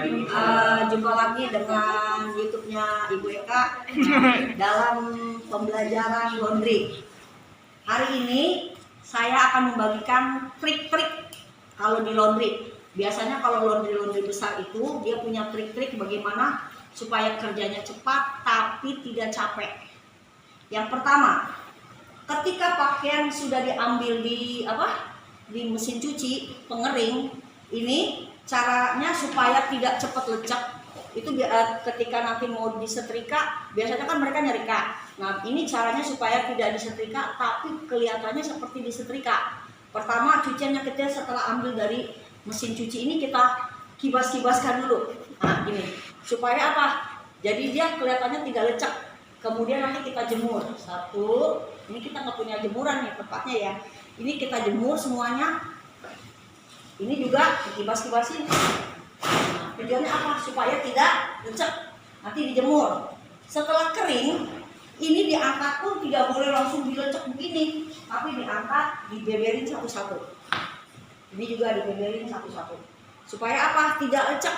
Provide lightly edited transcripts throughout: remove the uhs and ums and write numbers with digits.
Jumpa lagi dengan YouTube-nya Ibu Eka dalam pembelajaran laundry. Hari ini saya akan membagikan trik-trik kalau di laundry. Biasanya kalau laundry besar itu dia punya trik-trik bagaimana supaya kerjanya cepat tapi tidak capek. Yang pertama, ketika pakaian sudah diambil di mesin cuci pengering, ini caranya supaya tidak cepat lecek. Itu ketika nanti mau disetrika, biasanya kan mereka nyerika. Nah, ini caranya supaya tidak disetrika tapi kelihatannya seperti disetrika. Pertama, cuciannya kecil, setelah ambil dari mesin cuci ini kita kibas-kibaskan dulu. Nah, ini supaya apa? Jadi dia kelihatannya tidak lecek. Kemudian nanti kita jemur. Satu, ini kita nggak punya jemuran nih tempatnya ya. Ini kita jemur semuanya. Ini juga dikibas-kibasin. Nah, tujuannya apa? Supaya tidak lecek. Nanti dijemur. Setelah kering, ini diangkat pun tidak boleh langsung dilecek begini, tapi diangkat, dibeberin satu-satu. Ini juga dibeberin satu-satu. Supaya apa? Tidak lecek.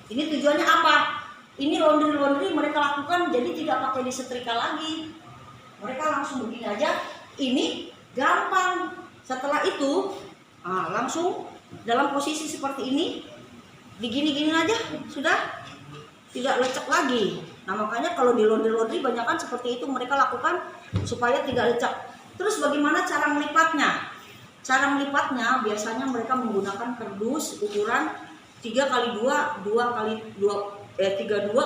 Ini tujuannya apa? Ini laundry mereka lakukan jadi tidak pakai disetrika lagi. Mereka langsung begini aja. Ini gampang. Setelah itu langsung dalam posisi seperti ini, digini-gini aja sudah tidak lecek lagi. Nah, makanya kalau di laundry banyak kan seperti itu mereka lakukan supaya tidak lecek. Terus bagaimana cara melipatnya? Cara melipatnya biasanya mereka menggunakan kardus ukuran 3x2, 32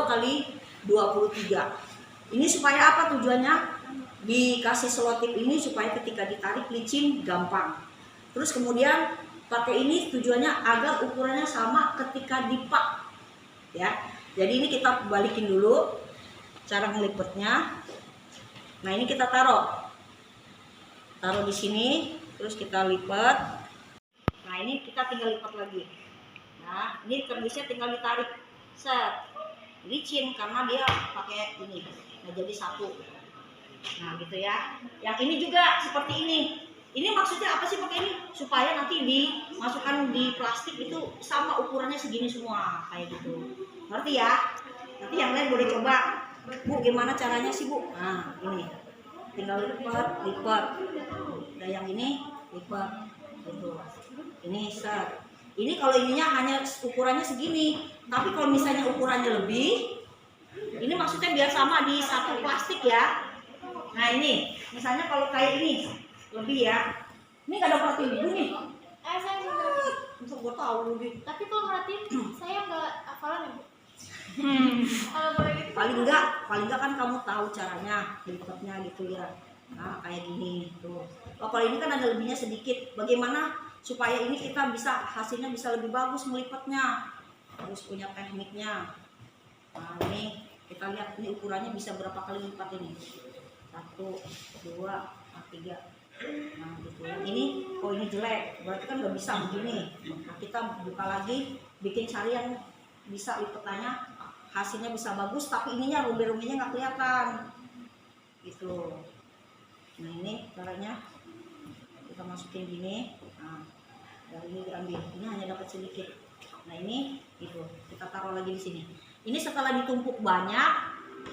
kali 23. Ini supaya apa tujuannya? Dikasih selotip ini supaya ketika ditarik licin gampang. Terus kemudian pakai ini tujuannya agar ukurannya sama ketika dipak. Ya. Jadi ini kita balikin dulu cara ngelipetnya. Nah, ini kita taruh di sini, terus kita lipat. Nah, ini kita tinggal lipat lagi. Nah, ini kardusnya tinggal ditarik, set, licin karena dia pakai ini. Nah, jadi satu. Nah, gitu ya. Yang ini juga seperti ini. Ini maksudnya apa sih pakai ini? Supaya nanti dimasukkan di plastik itu sama ukurannya segini semua, kayak gitu. Ngerti ya? Nanti yang lain boleh coba. Bu, gimana caranya sih, Bu? Nah, ini. Tinggal lipat. Nah, yang ini lipat. Gitu. Ini set. Ini kalau ininya hanya ukurannya segini. Tapi kalau misalnya ukurannya lebih, ini maksudnya biar sama di satu plastik ya. Nah, ini. Misalnya kalau kayak ini lebih ya. Ini gak ada perhatiin ibu nih. Saya nggak. Bisa gue tahu lebih. Tapi kalau merhatiin saya nggak hafalan ya, Bu. Boleh gitu. Paling enggak kan kamu tahu caranya lipatnya gitu ya. Nah, kayak gini tuh. Oh, kalau ini kan ada lebihnya sedikit. Bagaimana supaya ini kita bisa hasilnya bisa lebih bagus melipatnya? Harus punya tekniknya. Nah, ini kita lihat ini ukurannya bisa berapa kali lipat ini. 1, 2, 3. Nah, gitu. Ini ini jelek, berarti kan nggak bisa begini. Nah, kita buka lagi, bikin cari yang bisa lipatannya, hasilnya bisa bagus, tapi ininya rumbi-rumbinya nggak kelihatan, gitu. Nah, ini caranya kita masukin gini. Nah, dari ini diambil, ini hanya dapat sedikit. Nah, ini gitu, kita taruh lagi di sini. Ini setelah ditumpuk banyak,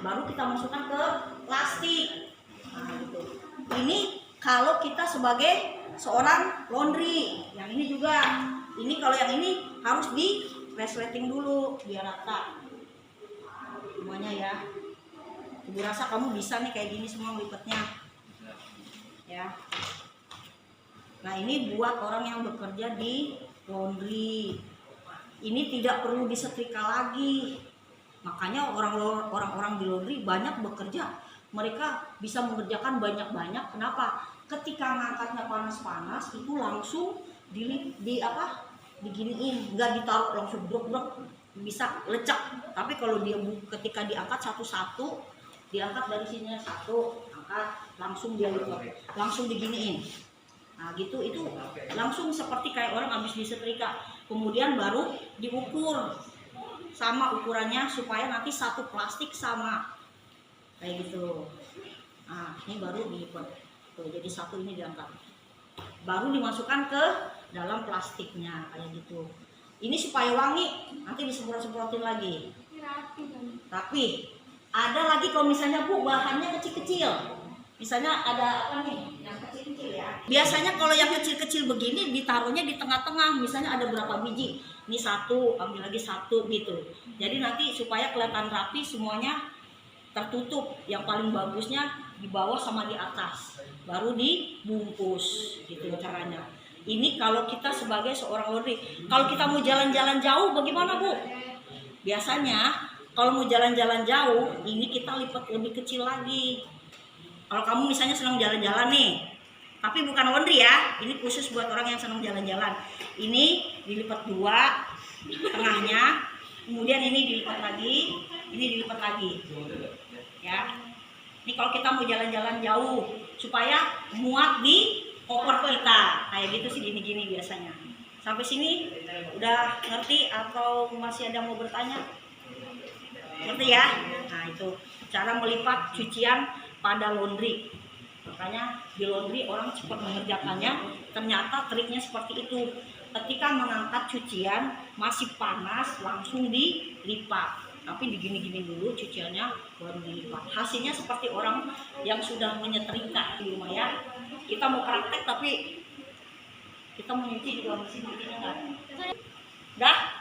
baru kita masukkan ke plastik. Nah, gitu. Ini kalau kita sebagai seorang laundry, yang ini juga, ini kalau yang ini harus di resleting dulu biar rata semuanya ya. Ibu rasa kamu bisa nih kayak gini semua melipatnya, ya. Nah, ini buat orang yang bekerja di laundry. Ini tidak perlu disetrika lagi. Makanya orang-orang di laundry banyak bekerja. Mereka bisa mengerjakan banyak-banyak. Kenapa? Ketika ngangkatnya panas-panas itu langsung diginiin, nggak ditaruh langsung brok-brok, bisa lecek. Tapi kalau dia ketika diangkat satu-satu, diangkat dari sini satu, angkat, langsung dia lipat, langsung diginiin. Nah, gitu, itu langsung seperti kayak orang habis disetrika. Kemudian baru diukur sama ukurannya supaya nanti satu plastik sama. Kayak gitu. Nah, ini baru dilipat. Tuh, jadi satu ini diangkat. Baru dimasukkan ke dalam plastiknya kayak gitu. Ini supaya wangi, nanti disemprot-semprotin lagi. Rapi kan. Tapi ada lagi kalau misalnya Bu bahannya kecil-kecil. Misalnya ada apa nih yang kecil-kecil ya. Biasanya kalau yang kecil-kecil begini ditaruhnya di tengah-tengah. Misalnya ada berapa biji. Ini satu, ambil lagi satu gitu. Jadi nanti supaya kelihatan rapi semuanya tertutup. Yang paling bagusnya di bawah sama di atas. Baru dibungkus gitu caranya. Ini kalau kita sebagai seorang laundry. Kalau kita mau jalan-jalan jauh bagaimana Bu? Biasanya kalau mau jalan-jalan jauh ini kita lipat lebih kecil lagi. Kalau kamu misalnya senang jalan-jalan nih, tapi bukan laundry ya, ini khusus buat orang yang senang jalan-jalan. Ini dilipat dua, tengahnya, kemudian ini dilipat lagi, ini dilipat lagi. Ya, ini kalau kita mau jalan-jalan jauh, supaya muat di koper kita, kayak gitu sih gini-gini biasanya. Sampai sini udah ngerti atau masih ada yang mau bertanya? Ngerti ya? Nah itu cara melipat cucian pada laundry. Makanya di laundry orang cepat mengerjakannya. Ternyata triknya seperti itu. Ketika mengangkat cucian masih panas langsung dilipat. Tapi digini-gini dulu cuciannya baru dilipat. Hasilnya seperti orang yang sudah menyetrika di rumah ya. Kita mau praktek tapi kita mau nyuci juga mesin cucinya enggak. Dah?